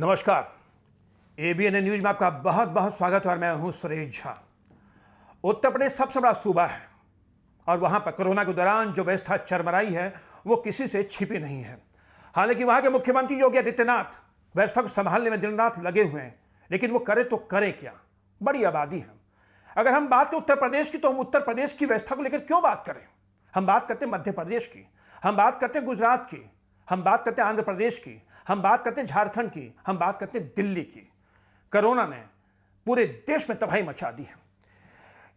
नमस्कार। ABN news में आपका बहुत बहुत स्वागत है और मैं हूं सुरेश झा। उत्तर प्रदेश सबसे बड़ा सूबा है और वहां पर कोरोना के दौरान जो व्यवस्था चरमराई है वो किसी से छिपी नहीं है। हालांकि वहां के मुख्यमंत्री योगी आदित्यनाथ व्यवस्था को संभालने में दिन रात लगे हुए हैं, लेकिन वो करे तो करे क्या, बड़ी आबादी है। अगर हम बात करें उत्तर प्रदेश की, तो हम उत्तर प्रदेश की व्यवस्था को लेकर क्यों बात करें। हम बात करते हैं मध्य प्रदेश की, हम बात करते हैं गुजरात की, हम बात करते हैं आंध्र प्रदेश की, हम बात करते हैं झारखंड की, हम बात करते हैं दिल्ली की। कोरोना ने पूरे देश में तबाही मचा दी है।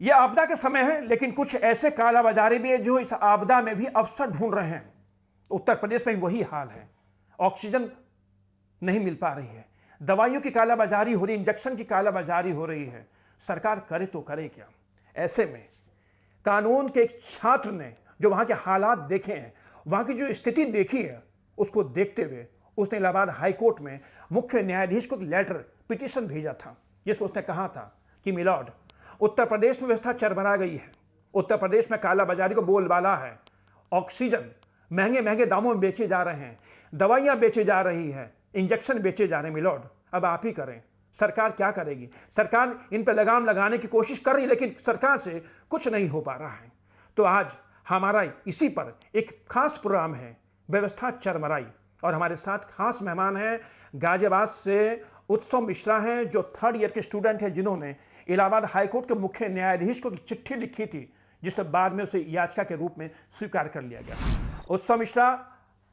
यह आपदा के समय है, लेकिन कुछ ऐसे कालाबाजारी भी है जो इस आपदा में भी अवसर ढूंढ रहे हैं। उत्तर प्रदेश में वही हाल है। ऑक्सीजन नहीं मिल पा रही है, दवाइयों की कालाबाजारी हो रही, इंजेक्शन की कालाबाजारी हो रही है। सरकार करे तो करे क्या। ऐसे में कानून के एक छात्र ने जो वहां के हालात देखे हैं, वहां की जो स्थिति देखी है, उसको देखते हुए उसने इलाहाबाद हाई कोर्ट में मुख्य न्यायाधीश को एक लेटर पिटीशन भेजा था, जिसमें उसने कहा था कि मिलॉर्ड, उत्तर प्रदेश में व्यवस्था चरमरा गई है। उत्तर प्रदेश में कालाबाजारी को बोलबाला है। ऑक्सीजन महंगे महंगे दामों में बेचे जा रहे हैं, दवाइयां बेची जा रही है, इंजेक्शन बेचे जा रहे हैं। मिलॉर्ड, अब आप ही करें। सरकार क्या करेगी। सरकार इन पर लगाम लगाने की कोशिश कर रही है, लेकिन सरकार से कुछ नहीं हो पा रहा है। तो आज हमारा इसी पर एक खास प्रोग्राम है, व्यवस्था चरमराई, और हमारे साथ खास मेहमान हैं गाजियाबाद से उत्सव मिश्रा हैं, जो 3rd ईयर के स्टूडेंट हैं, जिन्होंने इलाहाबाद हाईकोर्ट के मुख्य न्यायाधीश को एक चिट्ठी लिखी थी, जिसे बाद में उसे याचिका के रूप में स्वीकार कर लिया गया। उत्सव मिश्रा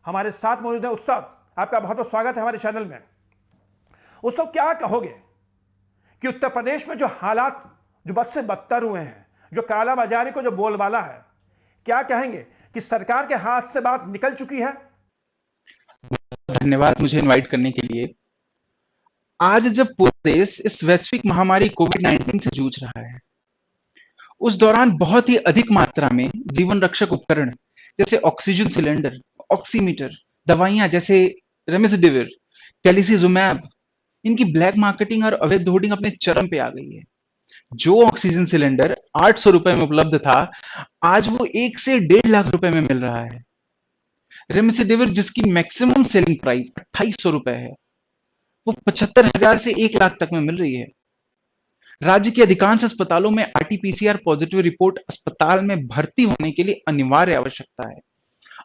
हमारे साथ मौजूद है। उत्सव, आपका बहुत बहुत स्वागत है हमारे चैनल में। उत्सव, क्या कहोगे कि उत्तर प्रदेश में जो हालात जो बद से बदतर हुए हैं, जो कालाबाजारी को जो बोलबाला है, क्या कहेंगे कि सरकार के हाथ से बात निकल चुकी है। धन्यवाद मुझे इनवाइट करने के लिए। आज जब पूरा देश इस वैश्विक महामारी कोविड-19 से जूझ रहा है, उस दौरान बहुत ही अधिक मात्रा में जीवन रक्षक उपकरण जैसे ऑक्सीजन सिलेंडर, ऑक्सीमीटर, दवाइयां जैसे रेमडेसिविर, टोसिलिजुमैब, इनकी ब्लैक मार्केटिंग और अवैध होर्डिंग अपने चरम पे आ गई है। जो ऑक्सीजन सिलेंडर 800 रुपए में उपलब्ध था, आज वो 1 से 1.5 लाख रुपए में मिल रहा है। रेमडेसिविर, जिसकी मैक्सिमम सेलिंग प्राइस 2800 रुपए है, वो 75,000 से 1 लाख तक में मिल रही है। राज्य के अधिकांश अस्पतालों में आरटी-पीसीआर पॉजिटिव रिपोर्ट अस्पताल में भर्ती होने के लिए अनिवार्य आवश्यकता है,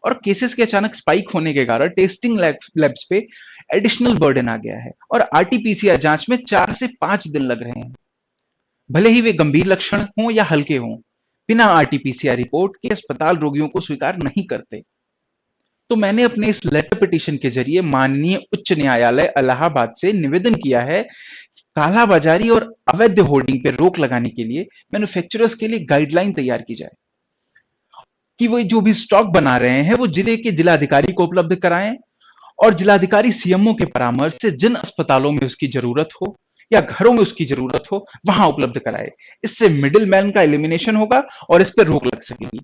और केसेस के अचानक स्पाइक होने के कारण टेस्टिंग लैब्स पे एडिशनल बर्डन आ गया है और आरटी-पीसीआर जांच में 4 से 5 दिन लग रहे हैं। भले ही वे गंभीर लक्षण हों या हल्के हों, बिना आरटी-पीसीआर रिपोर्ट के अस्पताल रोगियों को स्वीकार नहीं करते। तो मैंने अपने इस लेटर पिटीशन के जरिए माननीय उच्च न्यायालय इलाहाबाद से निवेदन किया है कि कालाबाजारी और अवैध होर्डिंग पर रोक लगाने के लिए मैन्युफैक्चरर्स के लिए गाइडलाइन तैयार की जाए कि वो जो भी स्टॉक बना रहे हैं वो जिले के जिलाधिकारी को उपलब्ध कराएं, और जिलाधिकारी सीएमओ के परामर्श से जिन अस्पतालों में उसकी जरूरत हो या घरों में उसकी जरूरत हो वहां उपलब्ध कराए। इससे मिडिल मैन का एलिमिनेशन होगा और इस पर रोक लग सकेगी,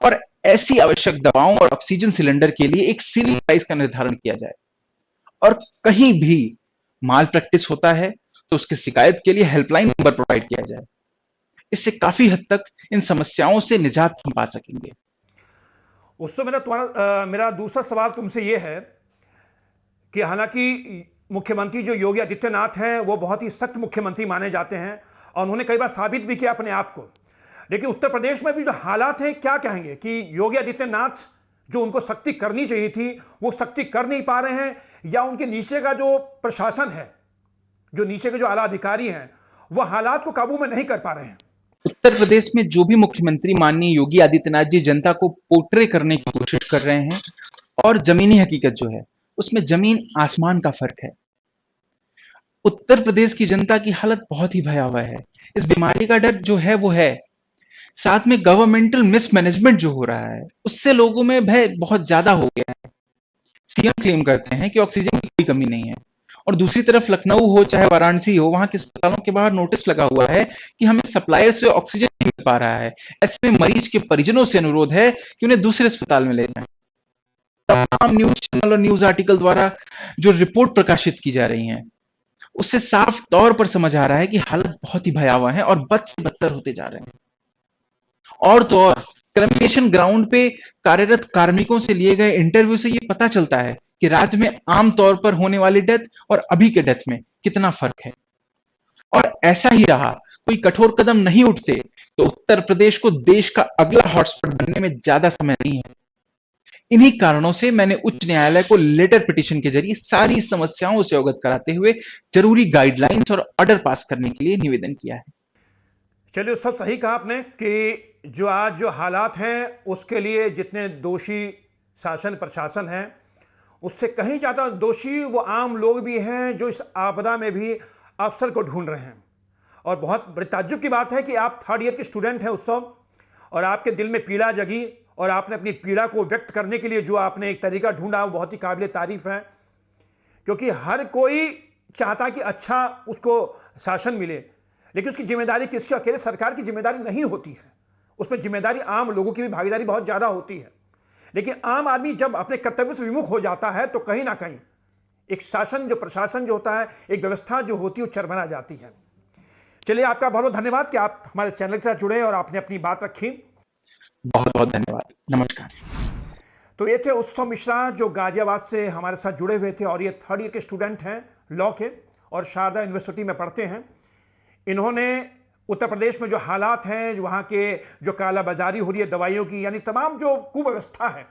और ऐसी आवश्यक दवाओं और ऑक्सीजन सिलेंडर के लिए एक सीलिंग प्राइस का निर्धारण किया जाए, और कहीं भी माल प्रैक्टिस होता है तो उसकी शिकायत के लिए हेल्पलाइन नंबर प्रोवाइड किया जाए। इससे काफी हद तक इन समस्याओं से निजात हम पा सकेंगे। उससे मेरा दूसरा सवाल तुमसे यह है कि हालांकि मुख्यमंत्री जो योगी आदित्यनाथ हैं वो बहुत ही सख्त मुख्यमंत्री माने जाते हैं और उन्होंने कई बार साबित भी किया अपने आप को, लेकिन उत्तर प्रदेश में भी जो हालात हैं, क्या कहेंगे कि योगी आदित्यनाथ जो उनको सख्ती करनी चाहिए थी वो सख्ती कर नहीं पा रहे हैं, या उनके नीचे का जो प्रशासन है, जो नीचे के जो आला अधिकारी हैं, वो हालात को काबू में नहीं कर पा रहे हैं। उत्तर प्रदेश में जो भी मुख्यमंत्री माननीय योगी आदित्यनाथ जी जनता को पोर्ट्रे करने की कोशिश कर रहे हैं, और जमीनी हकीकत जो है उसमें जमीन आसमान का फर्क है। उत्तर प्रदेश की जनता की हालत बहुत ही भयावह है। इस बीमारी का डर जो है वो है, साथ में गवर्नमेंटल मिसमैनेजमेंट जो हो रहा है उससे लोगों में भय बहुत ज्यादा हो गया है। सीएम क्लेम करते हैं कि ऑक्सीजन की कोई कमी नहीं है, और दूसरी तरफ लखनऊ हो चाहे वाराणसी हो, वहां के अस्पतालों के बाहर नोटिस लगा हुआ है कि हमें सप्लायर से ऑक्सीजन नहीं मिल पा रहा है। ऐसे में मरीज के परिजनों से अनुरोध है कि उन्हें दूसरे अस्पताल में ले जाएं। तमाम न्यूज चैनल और न्यूज आर्टिकल द्वारा जो रिपोर्ट प्रकाशित की जा रही हैं, उससे साफ तौर पर समझ आ रहा है कि हालत बहुत ही भयावह है और बद से बदतर होते जा रहे हैं। और तो और क्रेमेशन ग्राउंड पे कार्यरत कार्मिकों से लिए गए इंटरव्यू से ये पता चलता है कि राज्य में आम तौर पर होने वाली डेथ और अभी के डेथ में कितना फर्क है। और ऐसा ही रहा, कोई कठोर कदम नहीं उठते तो उत्तर प्रदेश को देश का अगला हॉटस्पॉट बनने में ज्यादा समय नहीं है। इन्हीं कारणों से मैंने उच्च न्यायालय को लेटर पिटीशन के जरिए सारी समस्याओं से अवगत कराते हुए जरूरी गाइडलाइंस और ऑर्डर पास करने के लिए निवेदन किया है। चलिए, सब सही कहा आपने कि जो आज जो हालात हैं उसके लिए जितने दोषी शासन प्रशासन है, उससे कहीं ज़्यादा दोषी वो आम लोग भी हैं जो इस आपदा में भी अवसर को ढूंढ रहे हैं। और बहुत बड़ी ताज्जुब की बात है कि आप थर्ड ईयर के स्टूडेंट हैं उत्सव, और आपके दिल में पीड़ा जगी और आपने अपनी पीड़ा को व्यक्त करने के लिए जो आपने एक तरीका ढूंढा वो बहुत ही काबिल तारीफ है। क्योंकि हर कोई चाहता कि अच्छा उसको शासन मिले, लेकिन उसकी जिम्मेदारी किसकी? अकेले सरकार की जिम्मेदारी नहीं होती है, उसमें जिम्मेदारी आम लोगों की भी भागीदारी बहुत ज़्यादा होती है। लेकिन आम आदमी जब अपने कर्तव्य से विमुख हो जाता है तो कहीं ना कहीं एक शासन जो प्रशासन जो होता है, एक व्यवस्था जो होती है वो चरमरा जाती है। चलिए, आपका बहुत बहुत धन्यवाद कि आप हमारे चैनल के साथ जुड़े और आपने अपनी बात रखी। बहुत बहुत धन्यवाद। नमस्कार। तो ये थे उत्सव मिश्रा जो गाजियाबाद से हमारे साथ जुड़े हुए थे, और ये थर्ड ईयर के स्टूडेंट हैं लॉ के और शारदा यूनिवर्सिटी में पढ़ते हैं। इन्होंने उत्तर प्रदेश में जो हालात हैं, जो वहाँ के जो कालाबाजारी हो रही है दवाइयों की, यानी तमाम जो कुव्यवस्था है,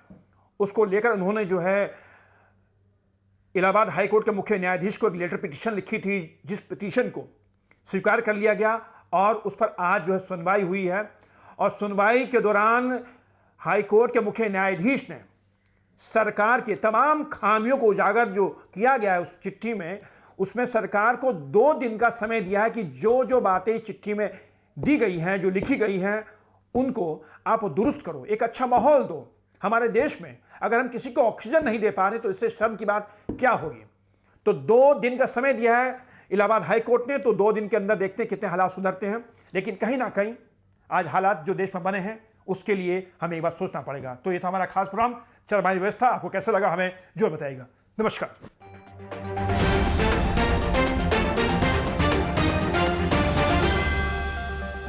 उसको लेकर उन्होंने जो है इलाहाबाद हाईकोर्ट के मुख्य न्यायाधीश को एक लेटर पिटीशन लिखी थी, जिस पिटीशन को स्वीकार कर लिया गया और उस पर आज जो है सुनवाई हुई है। और सुनवाई के दौरान हाईकोर्ट के मुख्य न्यायाधीश ने सरकार के तमाम खामियों को उजागर जो किया गया है उस चिट्ठी में, उसमें सरकार को 2 दिन का समय दिया है कि जो जो बातें इस चिट्ठी में दी गई हैं, जो लिखी गई हैं, उनको आप दुरुस्त करो, एक अच्छा माहौल दो। हमारे देश में अगर हम किसी को ऑक्सीजन नहीं दे पा रहे तो इससे शर्म की बात क्या होगी? तो 2 दिन का समय दिया है इलाहाबाद हाई कोर्ट ने, तो 2 दिन के अंदर देखते हैं कितने हालात सुधरते हैं। लेकिन कहीं ना कहीं आज हालात जो देश में बने हैं उसके लिए हमें एक बार सोचना पड़ेगा। तो ये था हमारा खास प्रोग्राम चरमराई व्यवस्था। आपको कैसा लगा हमें जो बताइएगा। नमस्कार।